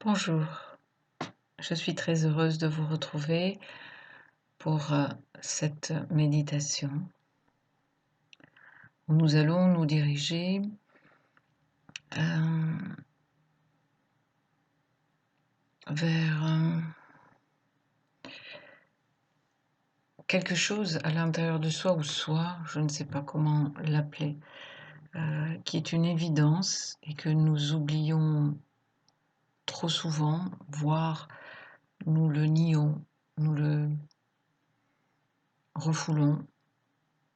Bonjour, je suis très heureuse de vous retrouver pour cette méditation où nous allons nous diriger euh, vers quelque chose à l'intérieur de soi ou soi, je ne sais pas comment l'appeler, qui est une évidence et que nous oublions trop souvent, voire nous le nions, nous le refoulons,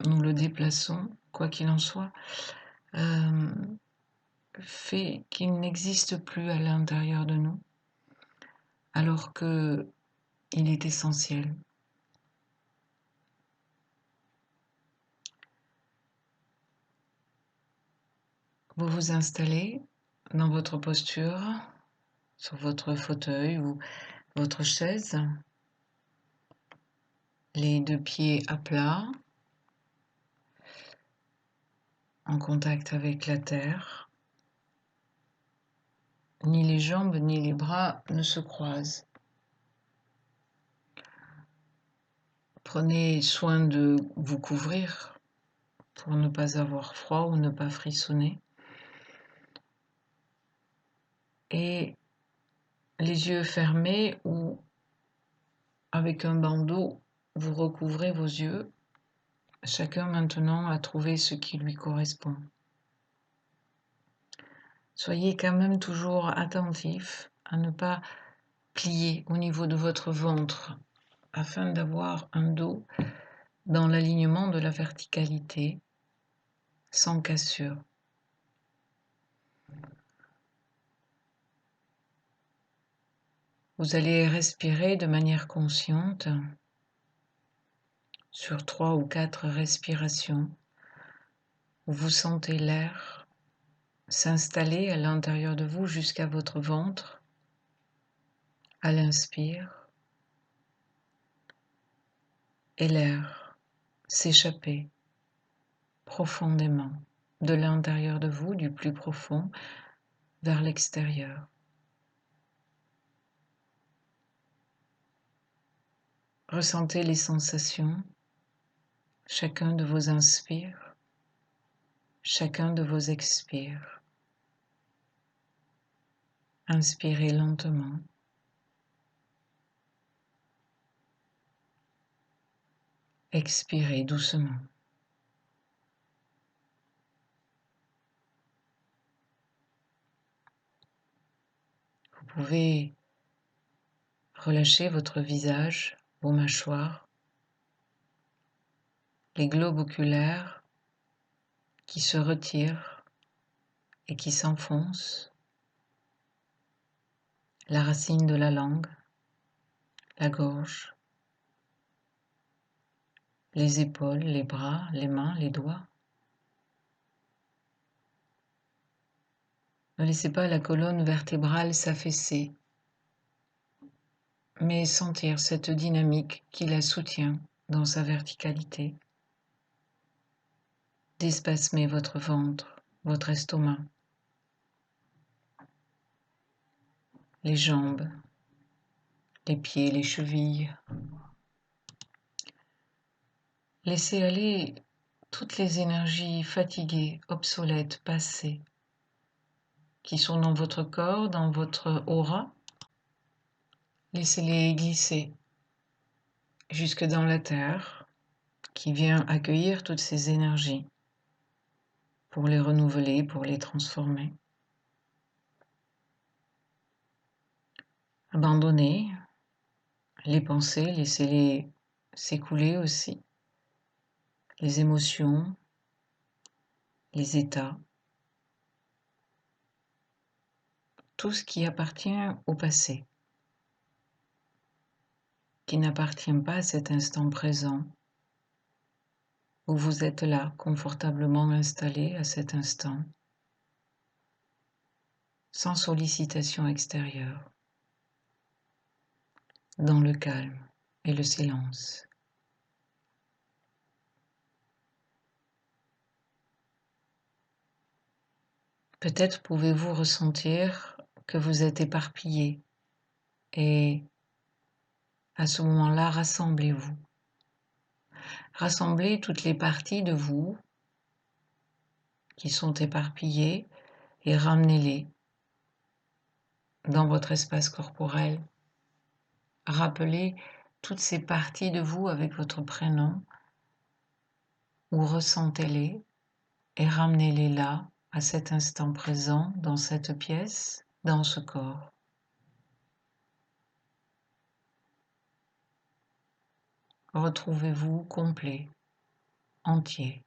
nous le déplaçons, quoi qu'il en soit. Fait qu'il n'existe plus à l'intérieur de nous, alors que il est essentiel. Vous vous installez dans votre posture, sur votre fauteuil ou votre chaise, les deux pieds à plat, en contact avec la terre. Ni les jambes ni les bras ne se croisent. Prenez soin de vous couvrir pour ne pas avoir froid ou ne pas frissonner. Et les yeux fermés ou avec un bandeau, vous recouvrez vos yeux, chacun maintenant a trouvé ce qui lui correspond. Soyez quand même toujours attentif à ne pas plier au niveau de votre ventre afin d'avoir un dos dans l'alignement de la verticalité, sans cassure. Vous allez respirer de manière consciente sur 3 ou 4 respirations où vous sentez l'air s'installer à l'intérieur de vous jusqu'à votre ventre à l'inspire et l'air s'échapper profondément de l'intérieur de vous, du plus profond, vers l'extérieur. Ressentez les sensations, chacun de vos inspires, chacun de vos expires. Inspirez lentement. Expirez doucement. Vous pouvez relâcher votre visage, vos mâchoires, les globes oculaires qui se retirent et qui s'enfoncent, la racine de la langue, la gorge, les épaules, les bras, les mains, les doigts. Ne laissez pas la colonne vertébrale s'affaisser, mais sentir cette dynamique qui la soutient dans sa verticalité. D'espasmer votre ventre, votre estomac, les jambes, les pieds, les chevilles. Laissez aller toutes les énergies fatiguées, obsolètes, passées, qui sont dans votre corps, dans votre aura. Laissez-les glisser jusque dans la terre, qui vient accueillir toutes ces énergies pour les renouveler, pour les transformer. Abandonnez les pensées, laissez-les s'écouler aussi, les émotions, les états, tout ce qui appartient au passé, qui n'appartient pas à cet instant présent, où vous êtes là, confortablement installé à cet instant, sans sollicitation extérieure, dans le calme et le silence. Peut-être pouvez-vous ressentir que vous êtes éparpillé et à ce moment-là, rassemblez-vous. Rassemblez toutes les parties de vous qui sont éparpillées et ramenez-les dans votre espace corporel. Rappelez toutes ces parties de vous avec votre prénom ou ressentez-les et ramenez-les là, à cet instant présent, dans cette pièce, dans ce corps. Retrouvez-vous complet, entier.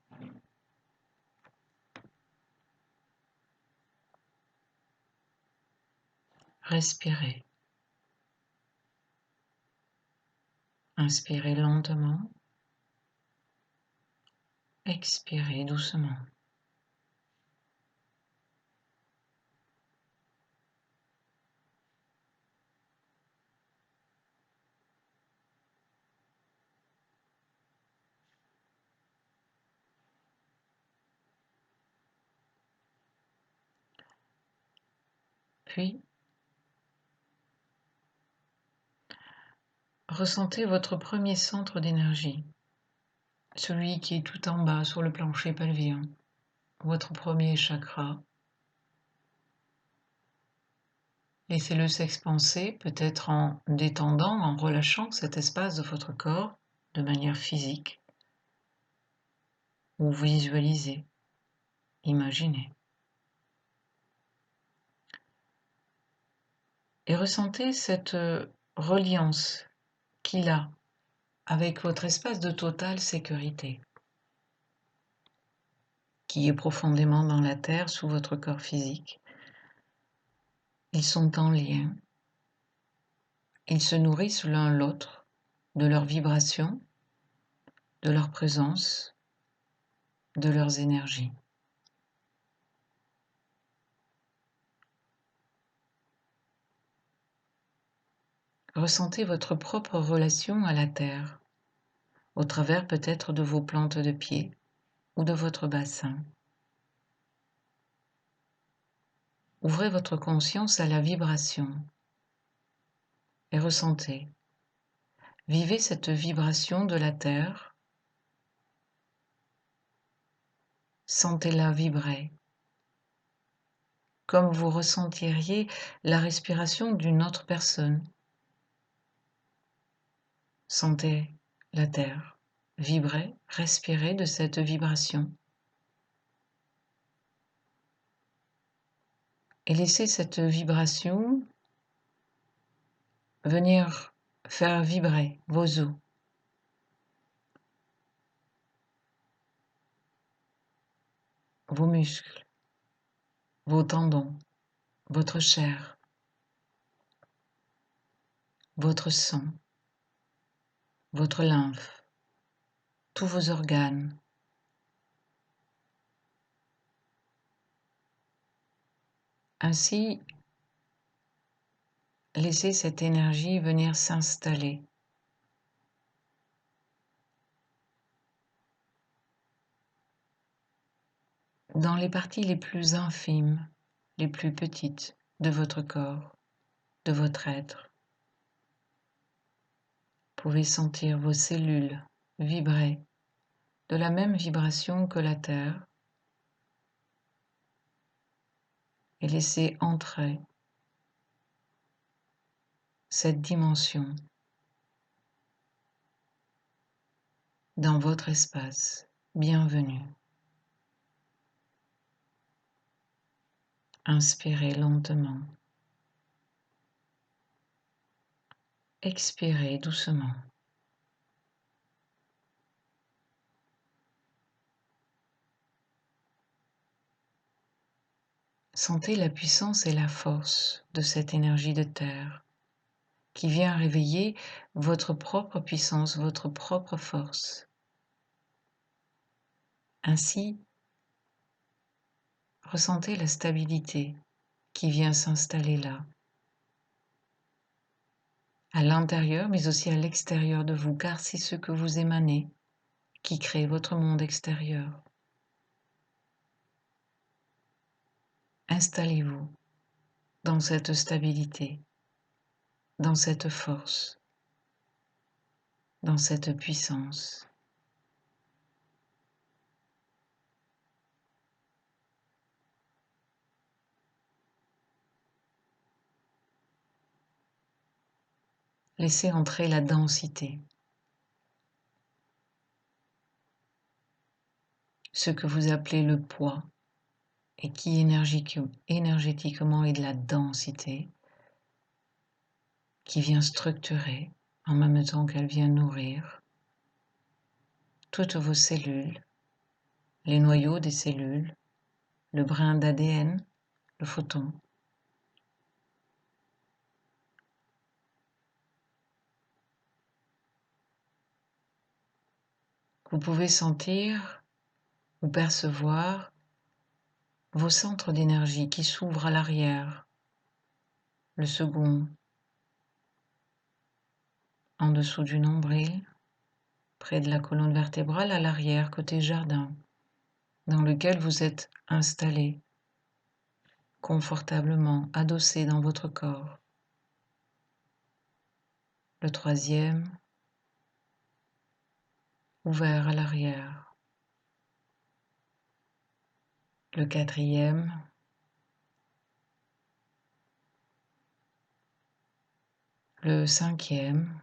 Respirez. Inspirez lentement. Expirez doucement. Puis, ressentez votre premier centre d'énergie, celui qui est tout en bas sur le plancher pelvien, votre premier chakra. Laissez-le s'expanser, peut-être en détendant, en relâchant cet espace de votre corps de manière physique, ou visualisez, imaginez. Et ressentez cette reliance qu'il a avec votre espace de totale sécurité, qui est profondément dans la terre sous votre corps physique. Ils sont en lien. Ils se nourrissent l'un l'autre de leurs vibrations, de leur présence, de leurs énergies. Ressentez votre propre relation à la terre, au travers peut-être de vos plantes de pied ou de votre bassin. Ouvrez votre conscience à la vibration et ressentez. Vivez cette vibration de la terre. Sentez-la vibrer, comme vous ressentiriez la respiration d'une autre personne. Sentez la terre vibrer, respirer de cette vibration. Et laissez cette vibration venir faire vibrer vos os. Vos muscles, vos tendons, votre chair, votre sang, votre lymphe, tous vos organes. Ainsi, laissez cette énergie venir s'installer. Dans les parties les plus infimes, les plus petites de votre corps, de votre être. Vous pouvez sentir vos cellules vibrer de la même vibration que la Terre et laisser entrer cette dimension dans votre espace. Bienvenue. Inspirez lentement. Expirez doucement. Sentez la puissance et la force de cette énergie de terre qui vient réveiller votre propre puissance, votre propre force. Ainsi, ressentez la stabilité qui vient s'installer là, à l'intérieur mais aussi à l'extérieur de vous, car c'est ce que vous émanez qui crée votre monde extérieur. Installez-vous dans cette stabilité, dans cette force, dans cette puissance. Laissez entrer la densité, ce que vous appelez le poids, et qui énergétiquement est de la densité, qui vient structurer en même temps qu'elle vient nourrir toutes vos cellules, les noyaux des cellules, le brin d'ADN, le photon. Vous pouvez sentir ou percevoir vos centres d'énergie qui s'ouvrent à l'arrière, le second en dessous du nombril, près de la colonne vertébrale à l'arrière, côté jardin, dans lequel vous êtes installé confortablement, adossé dans votre corps. Le troisième, ouvert à l'arrière. Le quatrième, le cinquième,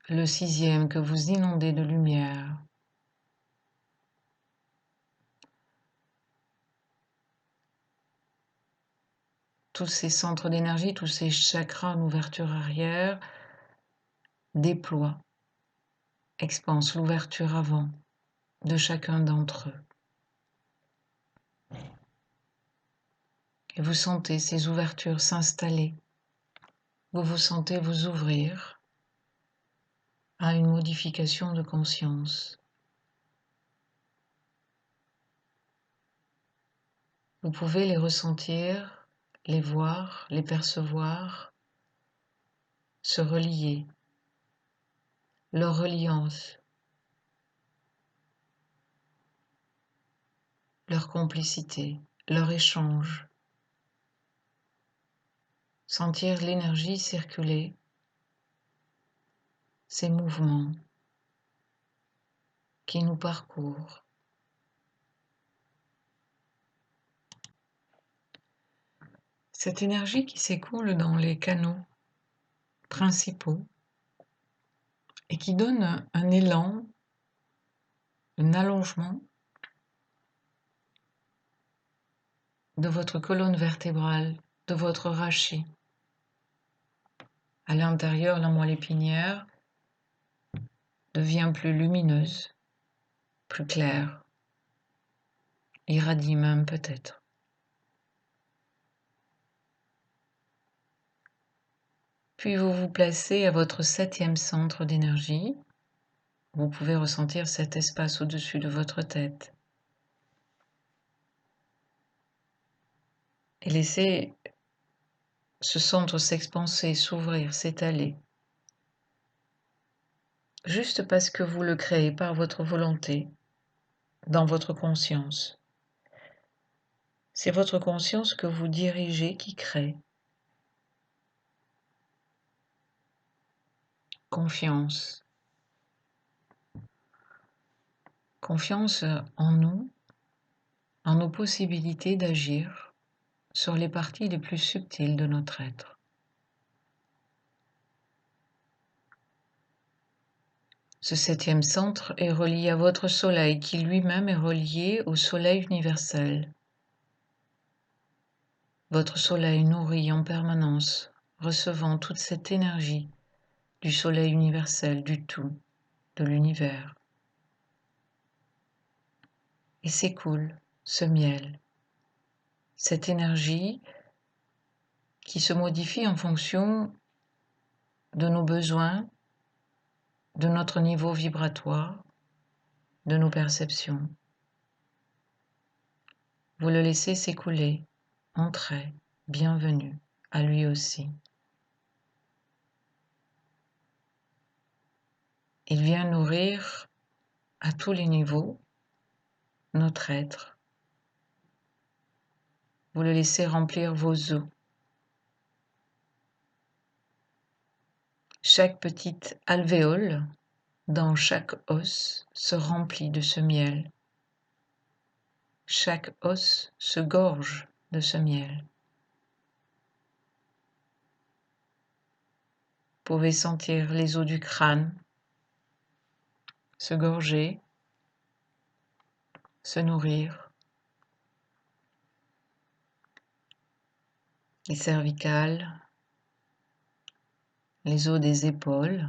le sixième que vous inondez de lumière. Tous ces centres d'énergie, tous ces chakras en ouverture arrière déploient, expansent l'ouverture avant de chacun d'entre eux. Et vous sentez ces ouvertures s'installer. Vous vous sentez vous ouvrir à une modification de conscience. Vous pouvez les ressentir, les voir, les percevoir, se relier, leur reliance, leur complicité, leur échange. Sentir l'énergie circuler, ces mouvements qui nous parcourent. Cette énergie qui s'écoule dans les canaux principaux et qui donne un élan, un allongement de votre colonne vertébrale, de votre rachis. À l'intérieur, la moelle épinière devient plus lumineuse, plus claire, irradie même peut-être. Puis vous vous placez à votre septième centre d'énergie. Vous pouvez ressentir cet espace au-dessus de votre tête. Et laissez ce centre s'expanser, s'ouvrir, s'étaler. Juste parce que vous le créez par votre volonté, dans votre conscience. C'est votre conscience que vous dirigez qui crée. Confiance. Confiance en nous, en nos possibilités d'agir sur les parties les plus subtiles de notre être. Ce septième centre est relié à votre soleil qui lui-même est relié au soleil universel. Votre soleil nourrit en permanence, recevant toute cette énergie du soleil universel, du tout, de l'univers. Et s'écoule ce miel, cette énergie qui se modifie en fonction de nos besoins, de notre niveau vibratoire, de nos perceptions. Vous le laissez s'écouler, entrez, bienvenue à lui aussi. Il vient nourrir à tous les niveaux notre être, Vous le laissez remplir vos os. Chaque petite alvéole dans chaque os se remplit de ce miel. Chaque os se gorge de ce miel. Vous pouvez sentir les os du crâne se gorger, se nourrir. Les cervicales, les os des épaules,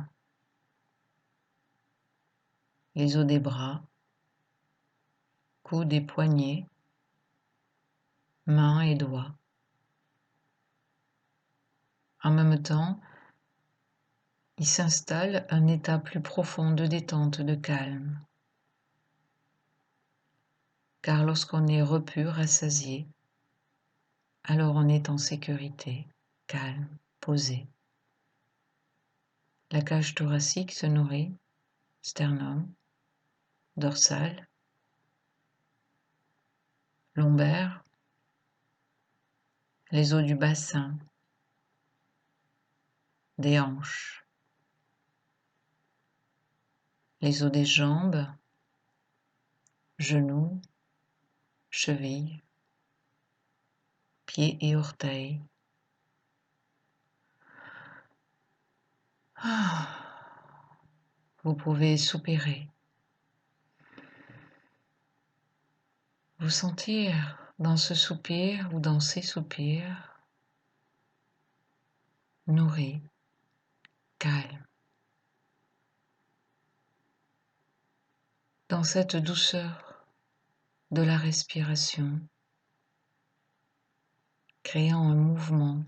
les os des bras, coudes et poignets, mains et doigts. En même temps, il s'installe un état plus profond de détente, de calme. Car lorsqu'on est repu, rassasié, alors on est en sécurité, calme, posé. La cage thoracique se nourrit, sternum, dorsal, lombaire, les os du bassin, des hanches, les os des jambes, genoux, chevilles, pieds et orteils. Vous pouvez soupirer. Vous sentir dans ce soupir ou dans ces soupirs nourri, calme. Dans cette douceur de la respiration, créant un mouvement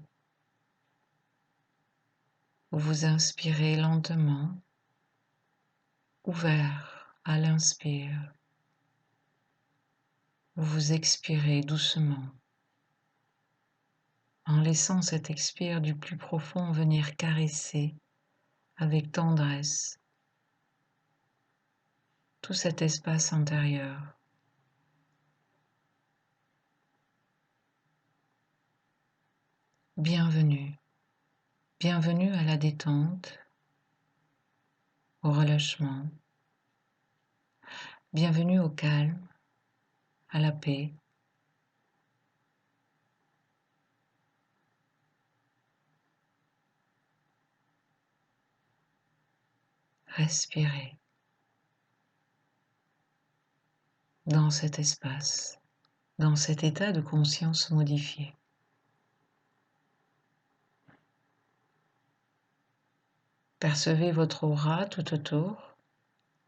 où vous inspirez lentement, ouvert à l'inspire, où vous expirez doucement, en laissant cet expire du plus profond venir caresser avec tendresse tout cet espace intérieur. Bienvenue, bienvenue à la détente, au relâchement, bienvenue au calme, à la paix. Respirez dans cet espace, dans cet état de conscience modifié. Percevez votre aura tout autour,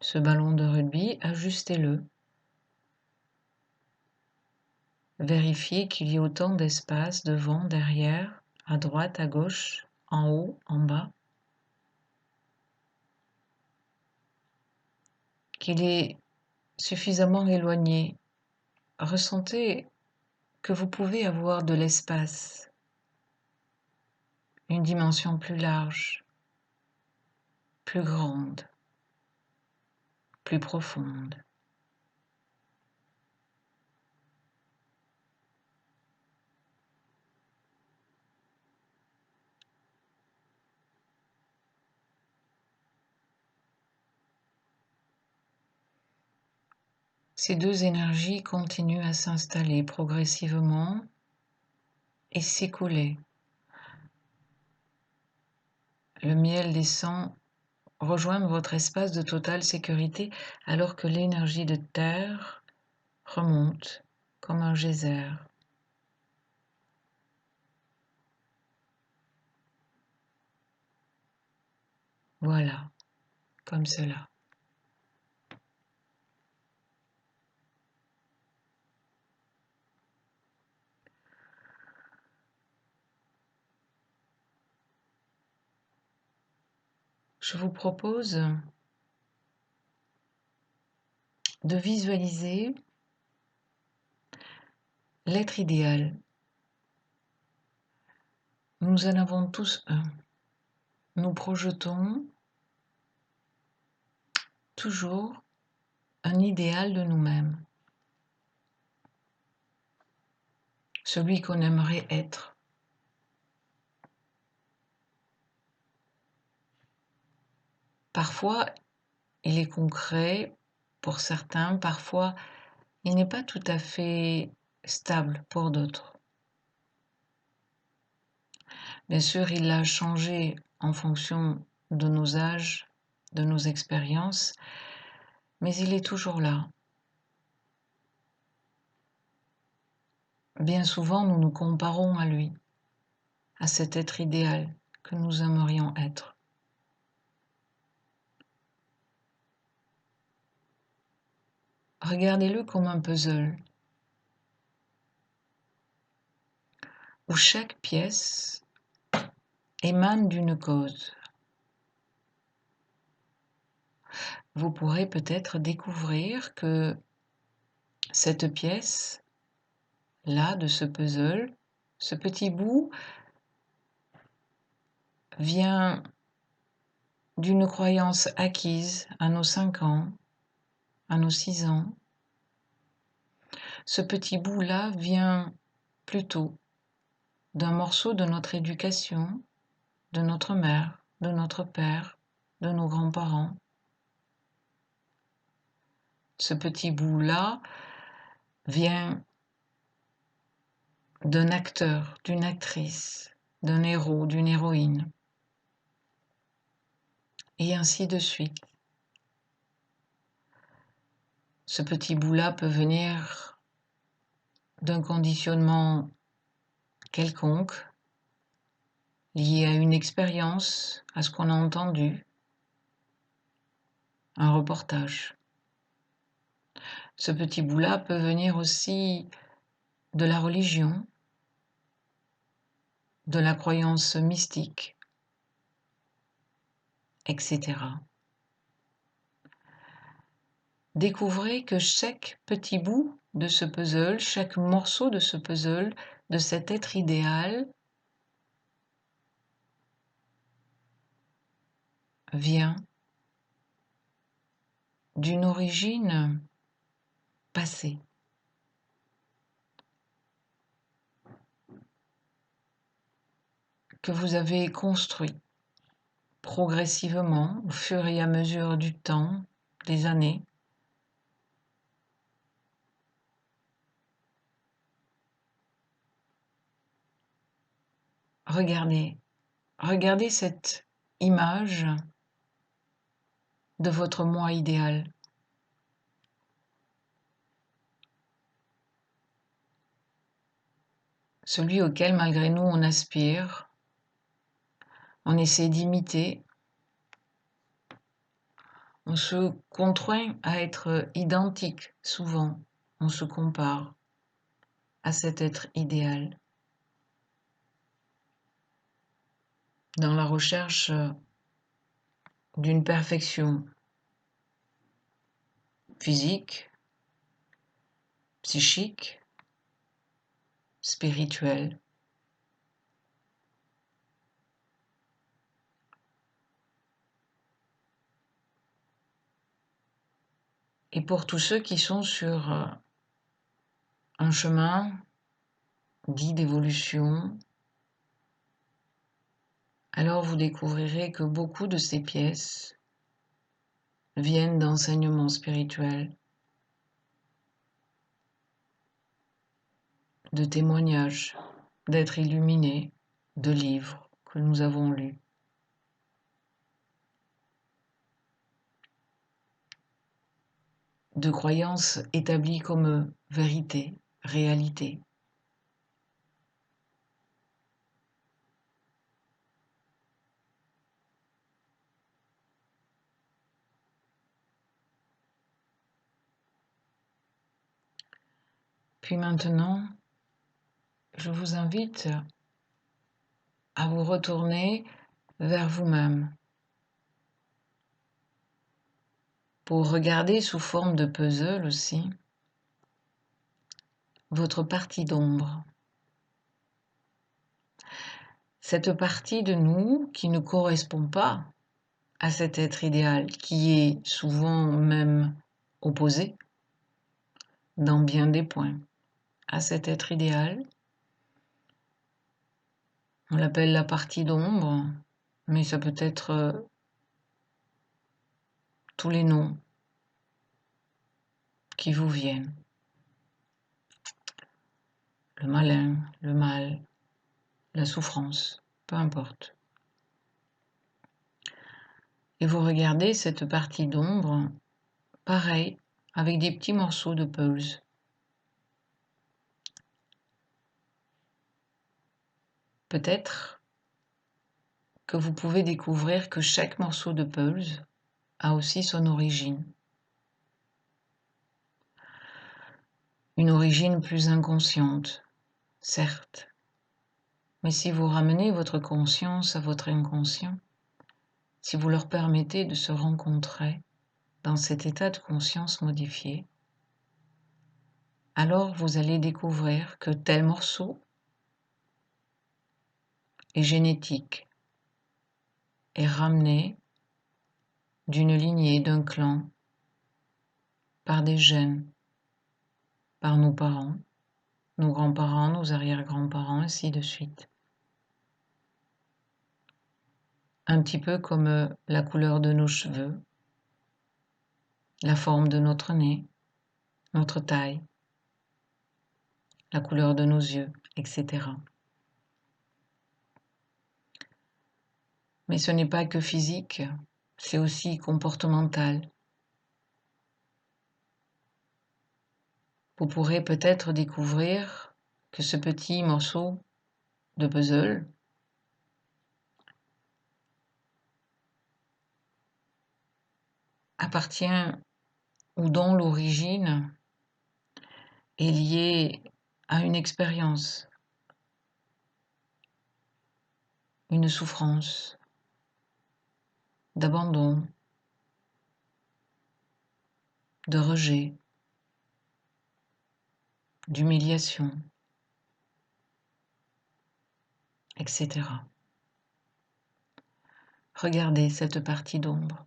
ce ballon de rugby, ajustez-le. Vérifiez qu'il y ait autant d'espace devant, derrière, à droite, à gauche, en haut, en bas. Qu'il est suffisamment éloigné. Ressentez que vous pouvez avoir de l'espace, une dimension plus large, plus grande, plus profonde. Ces deux énergies continuent à s'installer progressivement et s'écouler. Le miel descend rejoindre votre espace de totale sécurité alors que l'énergie de terre remonte comme un geyser. Voilà, comme cela. Je vous propose de visualiser l'être idéal. Nous en avons tous un. Nous projetons toujours un idéal de nous-mêmes. celui qu'on aimerait être. Parfois, il est concret pour certains, parfois, il n'est pas tout à fait stable pour d'autres. Bien sûr, il a changé en fonction de nos âges, de nos expériences, mais il est toujours là. Bien souvent, nous nous comparons à lui, à cet être idéal que nous aimerions être. Regardez-le comme un puzzle, où chaque pièce émane d'une cause. Vous pourrez peut-être découvrir que cette pièce, là, de ce puzzle, ce petit bout, vient d'une croyance acquise à nos 5 ans, à nos 6 ans. Ce petit bout-là vient plutôt d'un morceau de notre éducation, de notre mère, de notre père, de nos grands-parents. Ce petit bout-là vient d'un acteur, d'une actrice, d'un héros, d'une héroïne, et ainsi de suite. Ce petit bout-là peut venir d'un conditionnement quelconque, lié à une expérience, à ce qu'on a entendu, un reportage. Ce petit bout-là peut venir aussi de la religion, de la croyance mystique, etc. Découvrez que chaque petit bout de ce puzzle, chaque morceau de ce puzzle, de cet être idéal, vient d'une origine passée. Que vous avez construit progressivement au fur et à mesure du temps, des années. Regardez cette image de votre moi idéal. Celui auquel, malgré nous, on aspire, on essaie d'imiter, on se contraint à être identique, souvent, on se compare à cet être idéal. Dans la recherche d'une perfection physique, psychique, spirituelle. Et pour tous ceux qui sont sur un chemin dit d'évolution, alors vous découvrirez que beaucoup de ces pièces viennent d'enseignements spirituels, de témoignages, d'êtres illuminés, de livres que nous avons lus. De croyances établies comme vérité, réalité. Puis maintenant, je vous invite à vous retourner vers vous-même pour regarder sous forme de puzzle aussi votre partie d'ombre. Cette partie de nous qui ne correspond pas à cet être idéal, qui est souvent même opposé dans bien des points à cet être idéal, On l'appelle la partie d'ombre, mais ça peut être tous les noms qui vous viennent. Le malin, le mal, la souffrance, peu importe. Et vous regardez cette partie d'ombre, pareil, avec des petits morceaux de pulse. Peut-être que vous pouvez découvrir que chaque morceau de pulse a aussi son origine. Une origine plus inconsciente, certes. Mais si vous ramenez votre conscience à votre inconscient, si vous leur permettez de se rencontrer dans cet état de conscience modifié, alors vous allez découvrir que tel morceau est génétique, est ramené d'une lignée, d'un clan, par des gènes, par nos parents, nos grands-parents, nos arrière-grands-parents, ainsi de suite. Un petit peu comme la couleur de nos cheveux, la forme de notre nez, notre taille, la couleur de nos yeux, etc. Mais ce n'est pas que physique, c'est aussi comportemental. Vous pourrez peut-être découvrir que ce petit morceau de puzzle appartient ou dont l'origine est liée à une expérience, une souffrance d'abandon, de rejet, d'humiliation, etc. Regardez cette partie d'ombre.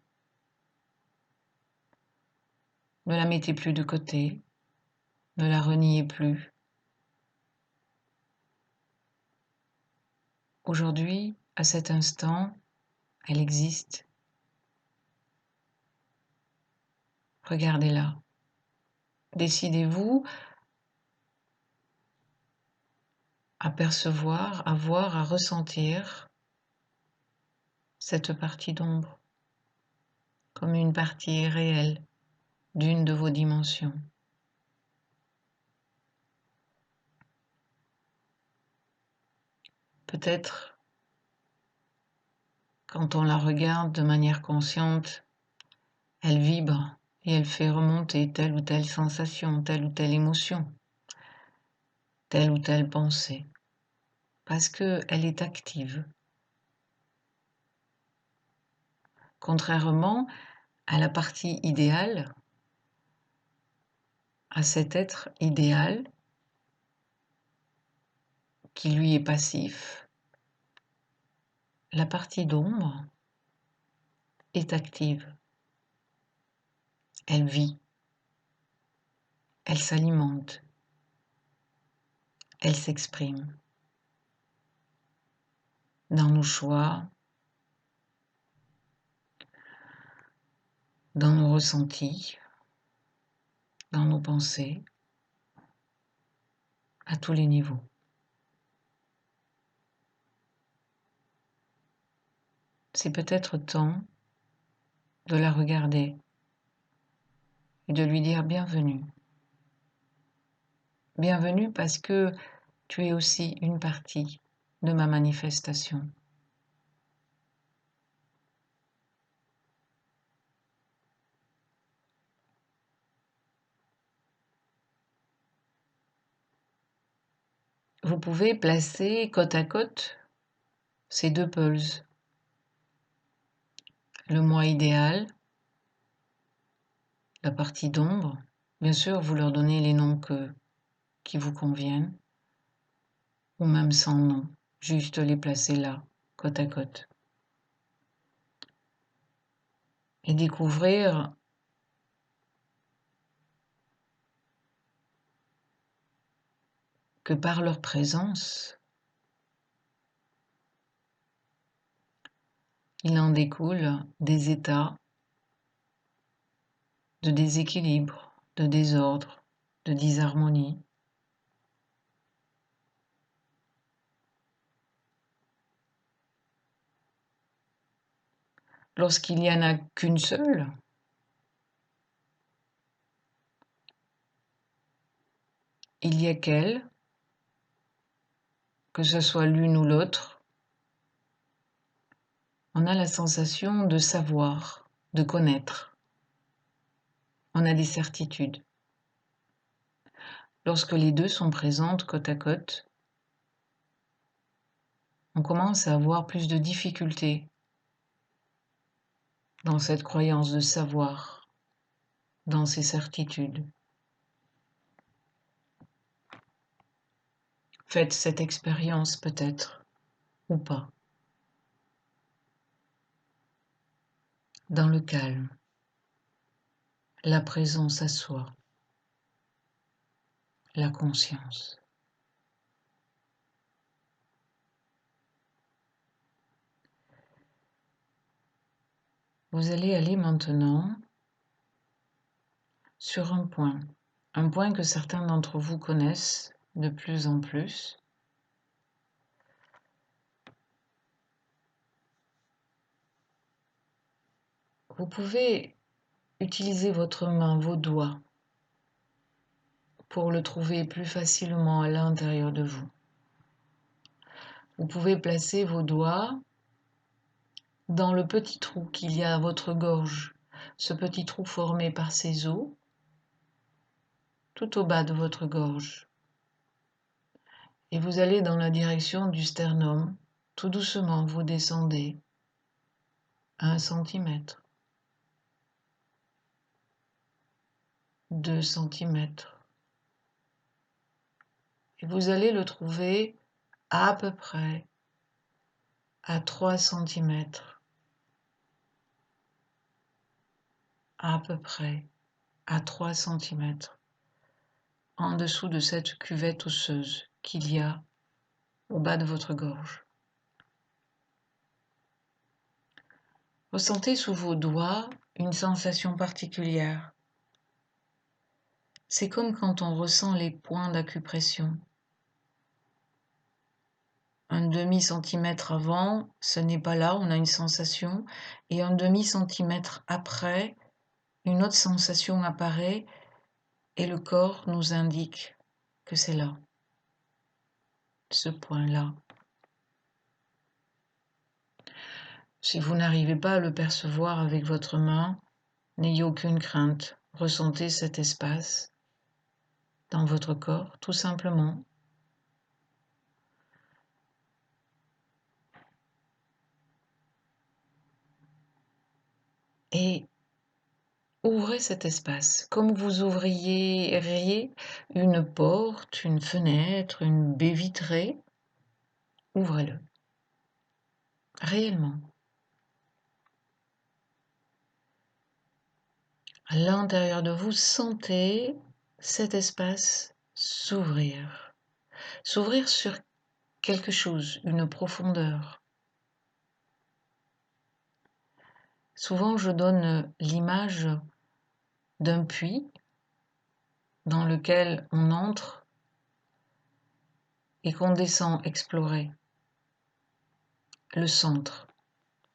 Ne la mettez plus de côté, ne la reniez plus. Aujourd'hui, à cet instant, elle existe. Regardez-la. Décidez-vous à percevoir, à voir, à ressentir cette partie d'ombre comme une partie réelle d'une de vos dimensions. Peut-être, quand on la regarde de manière consciente, elle vibre et elle fait remonter telle ou telle sensation, telle ou telle émotion, telle ou telle pensée, parce qu'elle est active. Contrairement à la partie idéale, à cet être idéal qui lui est passif, la partie d'ombre est active. Elle vit, elle s'alimente, elle s'exprime dans nos choix, dans nos ressentis, dans nos pensées, à tous les niveaux. C'est peut-être temps de la regarder et de lui dire bienvenue. Bienvenue parce que tu es aussi une partie de ma manifestation. Vous pouvez placer côte à côte ces deux pulses. Le moi idéal, la partie d'ombre. Bien sûr, vous leur donnez les noms qui vous conviennent, ou même sans nom, juste les placer là, côte à côte. Et découvrir que par leur présence, il en découle des états de déséquilibre, de désordre, de disharmonie. Lorsqu'il n'y en a qu'une seule, il y a qu'elle, que ce soit l'une ou l'autre, on a la sensation de savoir, de connaître. On a des certitudes. Lorsque les deux sont présentes côte à côte, on commence à avoir plus de difficultés dans cette croyance de savoir, dans ces certitudes. Faites cette expérience peut-être, ou pas, dans le calme, la présence à soi, la conscience. Vous allez aller maintenant sur un point que certains d'entre vous connaissent de plus en plus. Vous pouvez utiliser votre main, vos doigts, pour le trouver plus facilement à l'intérieur de vous. Vous pouvez placer vos doigts dans le petit trou qu'il y a à votre gorge, ce petit trou formé par ces os, tout au bas de votre gorge. Et vous allez dans la direction du sternum. Tout doucement, vous descendez 1 centimètre, 2 centimètres. Et vous allez le trouver à peu près à 3 centimètres, à peu près à 3 centimètres, en dessous de cette cuvette osseuse qu'il y a au bas de votre gorge. Ressentez sous vos doigts une sensation particulière. C'est comme quand on ressent les points d'acupression. Un demi-centimètre avant, ce n'est pas là, on a une sensation, et un demi-centimètre après, une autre sensation apparaît et le corps nous indique que c'est là, ce point-là. Si vous n'arrivez pas à le percevoir avec votre main, n'ayez aucune crainte. Ressentez cet espace dans votre corps, tout simplement. Et ouvrez cet espace comme vous ouvririez une porte, une fenêtre, une baie vitrée. Ouvrez-le. Réellement. À l'intérieur de vous, sentez cet espace s'ouvrir. S'ouvrir sur quelque chose, une profondeur. Souvent, je donne l'image d'un puits dans lequel on entre et qu'on descend explorer le centre.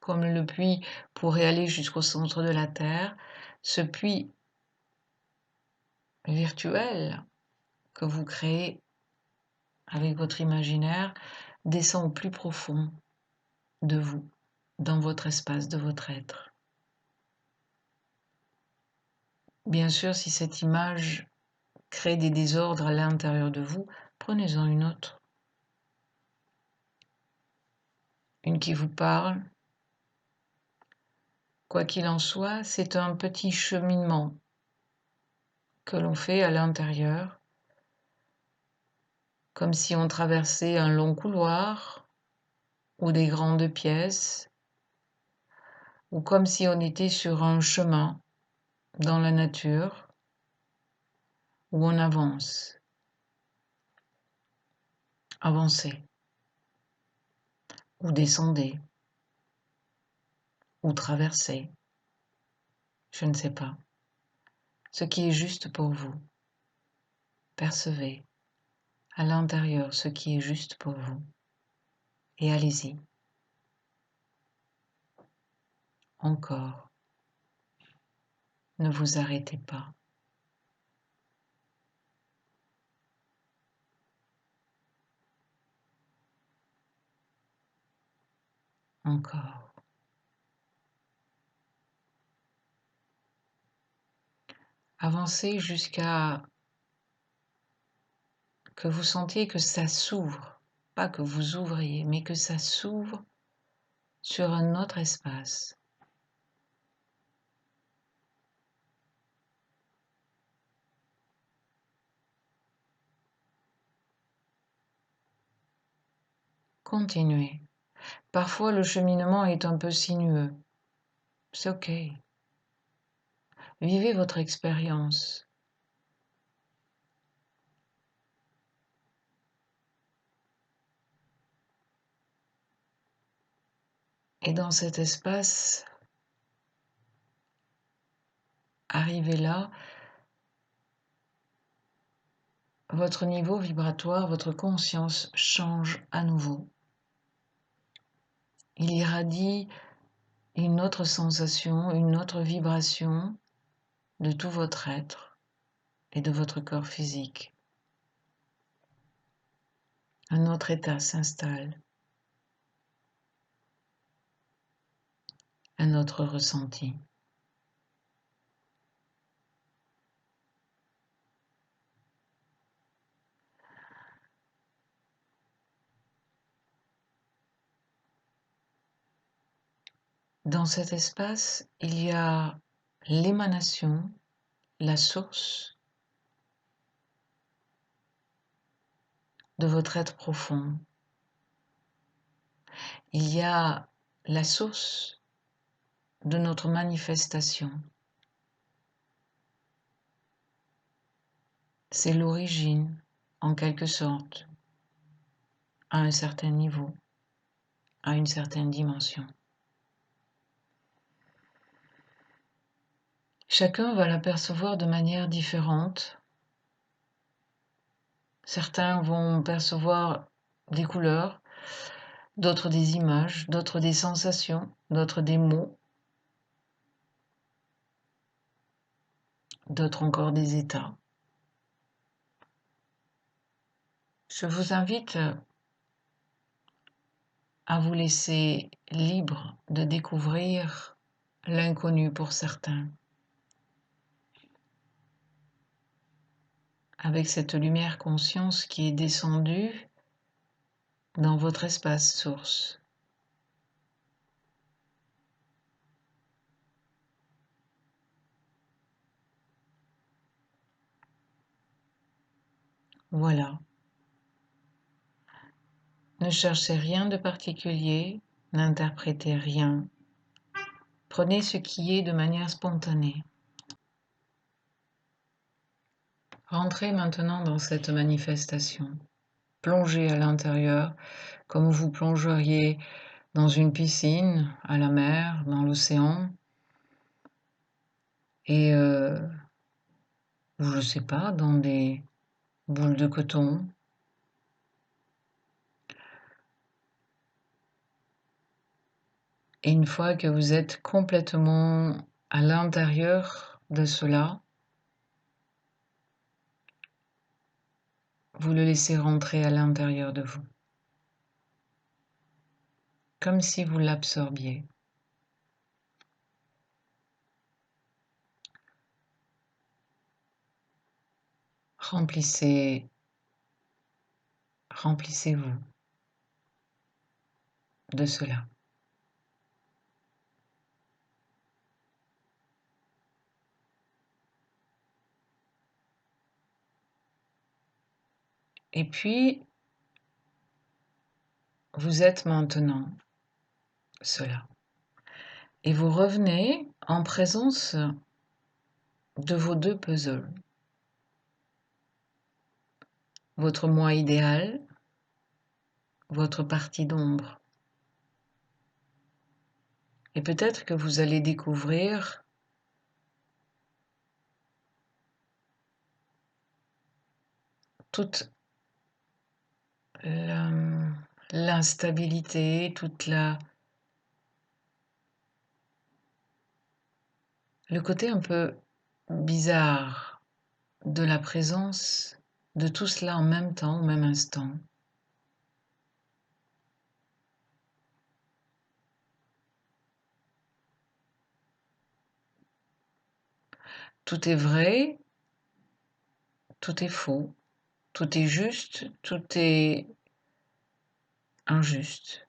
Comme le puits pourrait aller jusqu'au centre de la Terre, ce puits virtuel que vous créez avec votre imaginaire descend au plus profond de vous, dans votre espace de votre être. Bien sûr, si cette image crée des désordres à l'intérieur de vous, prenez-en une autre. Une qui vous parle. Quoi qu'il en soit, c'est un petit cheminement que l'on fait à l'intérieur, comme si on traversait un long couloir ou des grandes pièces, ou comme si on était sur un chemin dans la nature où on avance. Avancez ou descendez. ou traverser, je ne sais pas. Ce qui est juste pour vous. Percevez à l'intérieur ce qui est juste pour vous. Et allez-y. Encore. Ne vous arrêtez pas. Encore. Avancez jusqu'à que vous sentiez que ça s'ouvre. Pas que vous ouvriez, mais que ça s'ouvre sur un autre espace. Continuez. Parfois, le cheminement est un peu sinueux. C'est OK. Vivez votre expérience. Et dans cet espace, arrivé là, votre niveau vibratoire, votre conscience change à nouveau. Il irradie une autre sensation, une autre vibration de tout votre être et de votre corps physique. Un autre état s'installe, un autre ressenti. Dans cet espace, il y a l'émanation, la source de votre être profond. Il y a la source de notre manifestation. C'est l'origine, en quelque sorte, à un certain niveau, à une certaine dimension. Chacun va l'apercevoir de manière différente. Certains vont percevoir des couleurs, d'autres des images, d'autres des sensations, d'autres des mots, d'autres encore des états. Je vous invite à vous laisser libre de découvrir l'inconnu pour certains. Avec cette lumière conscience qui est descendue dans votre espace source. Voilà. Ne cherchez rien de particulier, n'interprétez rien. Prenez ce qui est de manière spontanée. Rentrez maintenant dans cette manifestation. Plongez à l'intérieur comme vous plongeriez dans une piscine, à la mer, dans l'océan. Et, je ne sais pas, dans des boules de coton. Et une fois que vous êtes complètement à l'intérieur de cela, vous le laissez rentrer à l'intérieur de vous. Comme si vous l'absorbiez. Remplissez-vous de cela. Et puis, vous êtes maintenant cela. Et vous revenez en présence de vos deux puzzles. Votre moi idéal, votre partie d'ombre. Et peut-être que vous allez découvrir toute l'instabilité, le côté un peu bizarre de la présence de tout cela en même temps, au même instant. Tout est vrai, tout est faux, tout est juste, tout est injuste.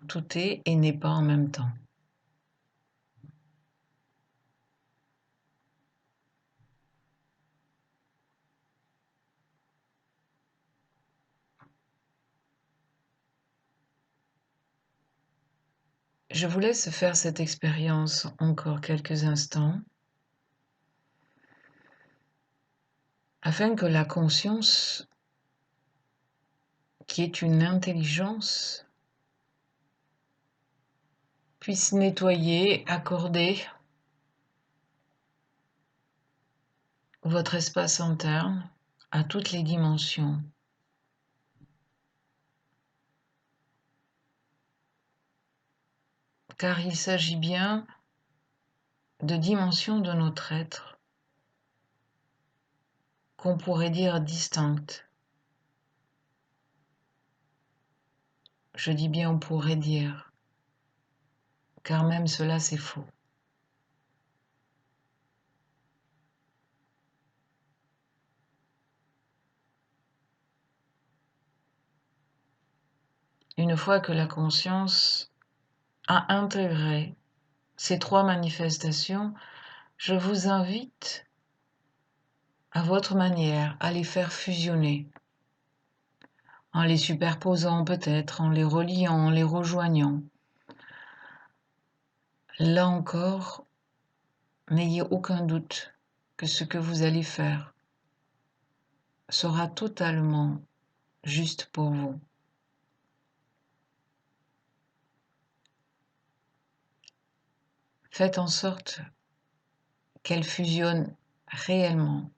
Tout est et n'est pas en même temps. Je vous laisse faire cette expérience encore quelques instants afin que la conscience, qui est une intelligence, puisse nettoyer, accorder votre espace interne à toutes les dimensions. Car il s'agit bien de dimensions de notre être qu'on pourrait dire distinctes. Je dis bien on pourrait dire, car même cela c'est faux. Une fois que la conscience a intégré ces trois manifestations, je vous invite à votre manière à les faire fusionner, en les superposant peut-être, en les reliant, en les rejoignant. Là encore, n'ayez aucun doute que ce que vous allez faire sera totalement juste pour vous. Faites en sorte qu'elle fusionne réellement,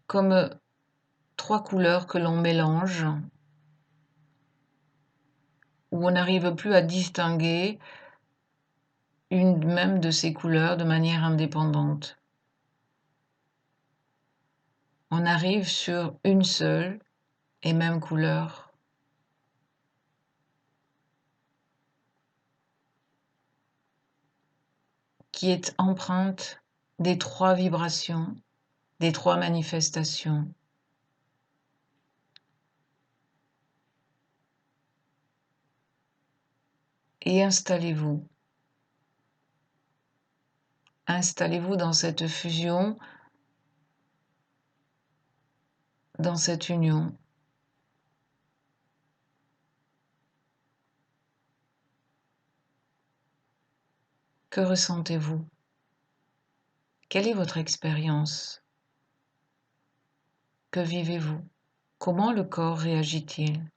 comme trois couleurs que l'on mélange, où on n'arrive plus à distinguer une même de ces couleurs de manière indépendante. On arrive sur une seule et même couleur. Qui est empreinte des trois vibrations, des trois manifestations. Et installez-vous. Installez-vous dans cette fusion, dans cette union. Que ressentez-vous? Quelle est votre expérience? Que vivez-vous? Comment le corps réagit-il?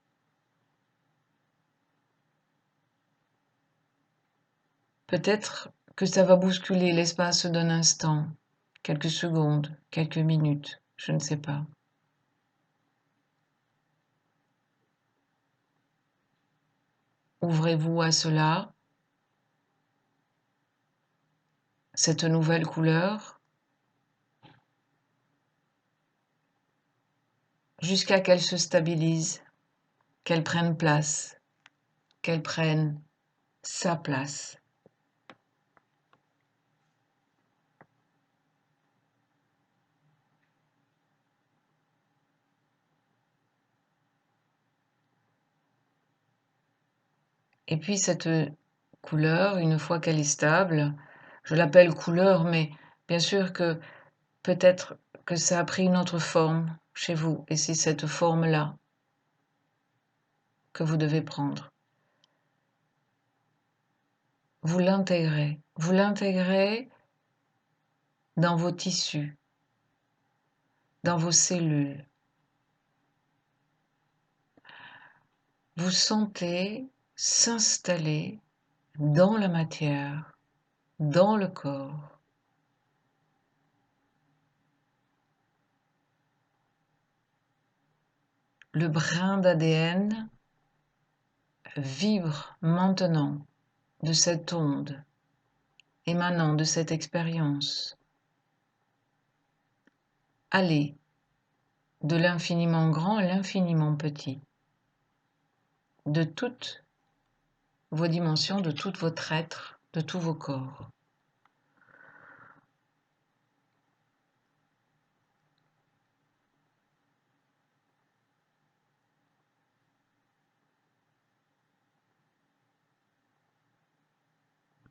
Peut-être que ça va bousculer l'espace d'un instant, quelques secondes, quelques minutes, je ne sais pas. Ouvrez-vous à cela, cette nouvelle couleur, jusqu'à qu'elle se stabilise, qu'elle prenne place, qu'elle prenne sa place. Et puis cette couleur, une fois qu'elle est stable, je l'appelle couleur, mais bien sûr que peut-être que ça a pris une autre forme chez vous, et c'est cette forme-là que vous devez prendre. Vous l'intégrez dans vos tissus, dans vos cellules. vous sentez s'installer dans la matière, dans le corps. Le brin d'ADN vibre maintenant de cette onde émanant de cette expérience. Allez de l'infiniment grand à l'infiniment petit, de toutes vos dimensions, de tout votre être, de tous vos corps.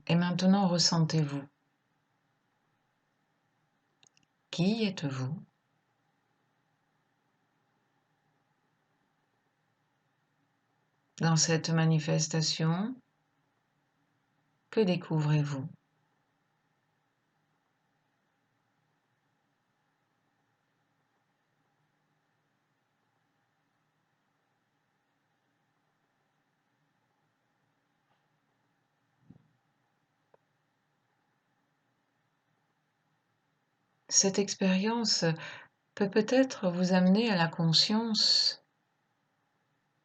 Et maintenant, ressentez-vous. Qui êtes-vous? Dans cette manifestation, que découvrez-vous? Cette expérience peut peut-être vous amener à la conscience,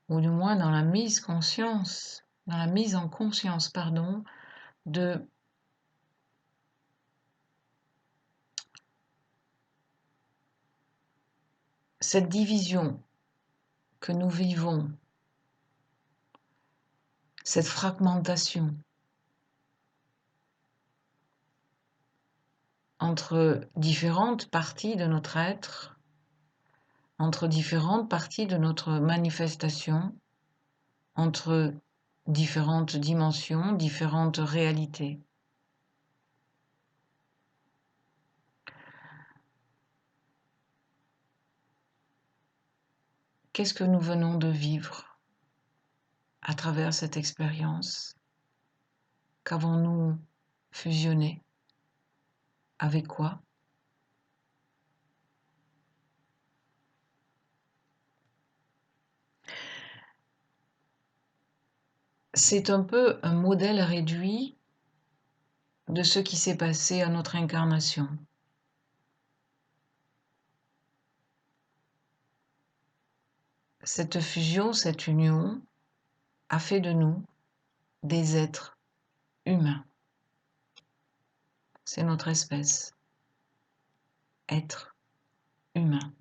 ou du moins dans la mise en conscience, pardon, de cette division que nous vivons, cette fragmentation entre différentes parties de notre être, entre différentes parties de notre manifestation, entre différentes dimensions, différentes réalités. Qu'est-ce que nous venons de vivre à travers cette expérience? Qu'avons-nous fusionné? Avec quoi? C'est un peu un modèle réduit de ce qui s'est passé à notre incarnation. Cette fusion, cette union a fait de nous des êtres humains. C'est notre espèce. Être humain.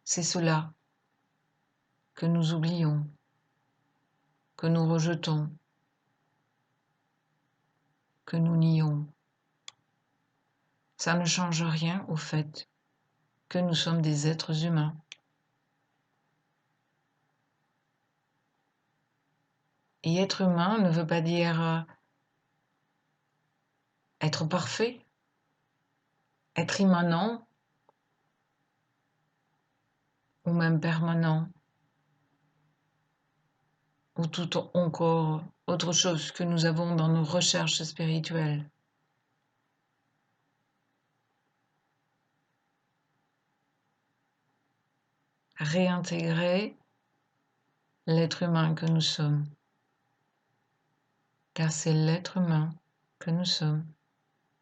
C'est cela que nous oublions, que nous rejetons, que nous nions. Ça ne change rien au fait que nous sommes des êtres humains. Et être humain ne veut pas dire être parfait, être immanent ou même permanent, ou tout encore autre chose que nous avons dans nos recherches spirituelles. Réintégrer l'être humain que nous sommes, car c'est l'être humain que nous sommes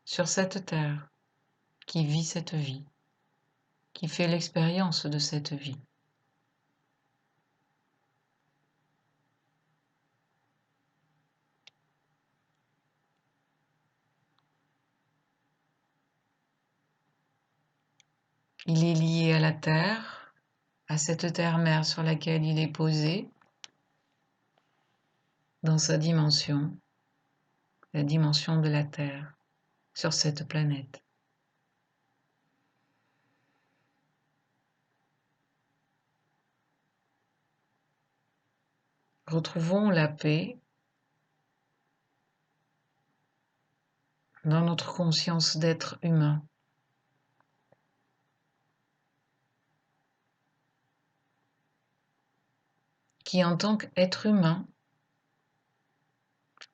sur cette terre qui vit cette vie, qui fait l'expérience de cette vie. Il est lié à la terre, à cette terre-mère sur laquelle il est posé, dans sa dimension, la dimension de la terre, sur cette planète. Retrouvons la paix dans notre conscience d'être humain. Qui en tant qu'être humain,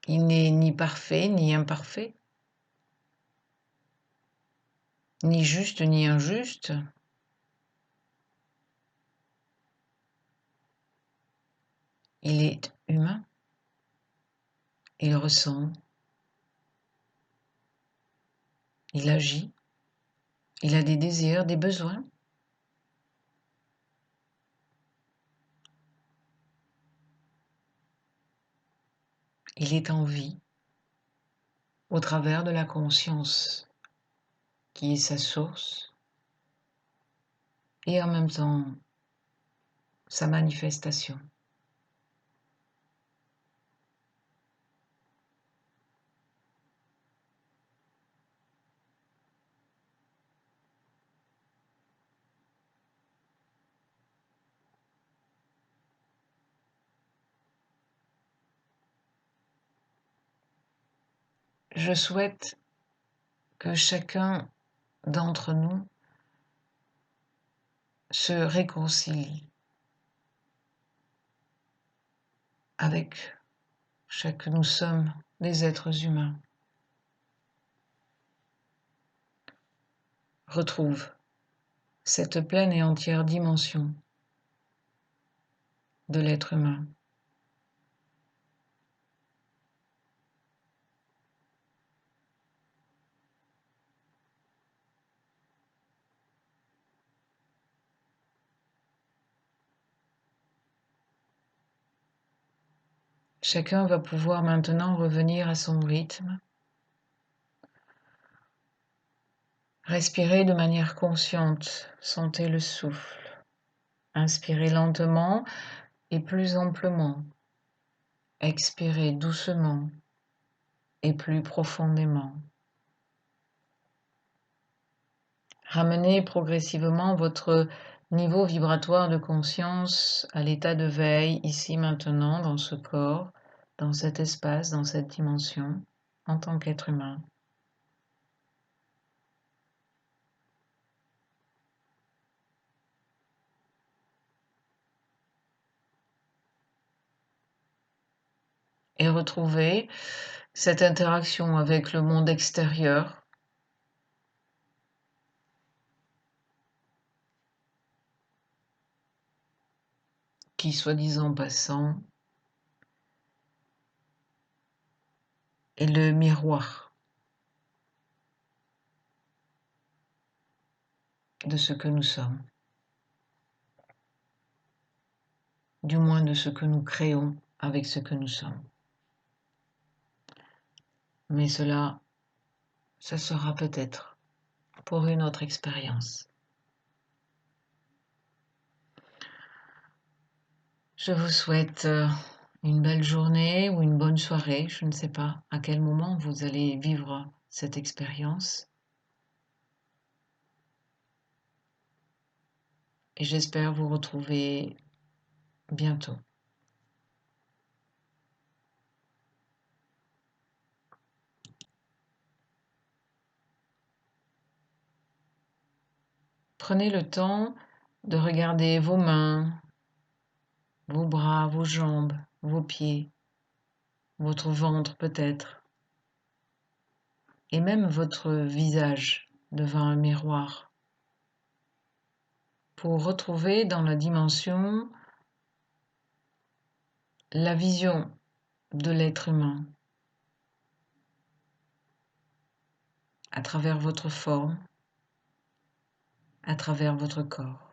il n'est ni parfait ni imparfait, ni juste ni injuste, Il est humain, il ressent, il agit, il a des désirs, des besoins. Il est en vie au travers de la conscience qui est sa source et en même temps sa manifestation. Je souhaite que chacun d'entre nous se réconcilie avec ce que nous sommes, des êtres humains. Retrouve cette pleine et entière dimension de l'être humain. Chacun va pouvoir maintenant revenir à son rythme, respirer de manière consciente, sentez le souffle, inspirez lentement et plus amplement, expirez doucement et plus profondément. Ramenez progressivement votre niveau vibratoire de conscience à l'état de veille, ici maintenant, dans ce corps, dans cet espace, dans cette dimension, en tant qu'être humain. Et retrouvez cette interaction avec le monde extérieur, qui, soi-disant passant, est le miroir de ce que nous sommes, du moins de ce que nous créons avec ce que nous sommes. Mais cela, ça sera peut-être pour une autre expérience. Je vous souhaite une belle journée ou une bonne soirée, je ne sais pas à quel moment vous allez vivre cette expérience. Et j'espère vous retrouver bientôt. Prenez le temps de regarder vos mains, vos bras, vos jambes, vos pieds, votre ventre peut-être, et même votre visage devant un miroir, pour retrouver dans la dimension la vision de l'être humain à travers votre forme, à travers votre corps.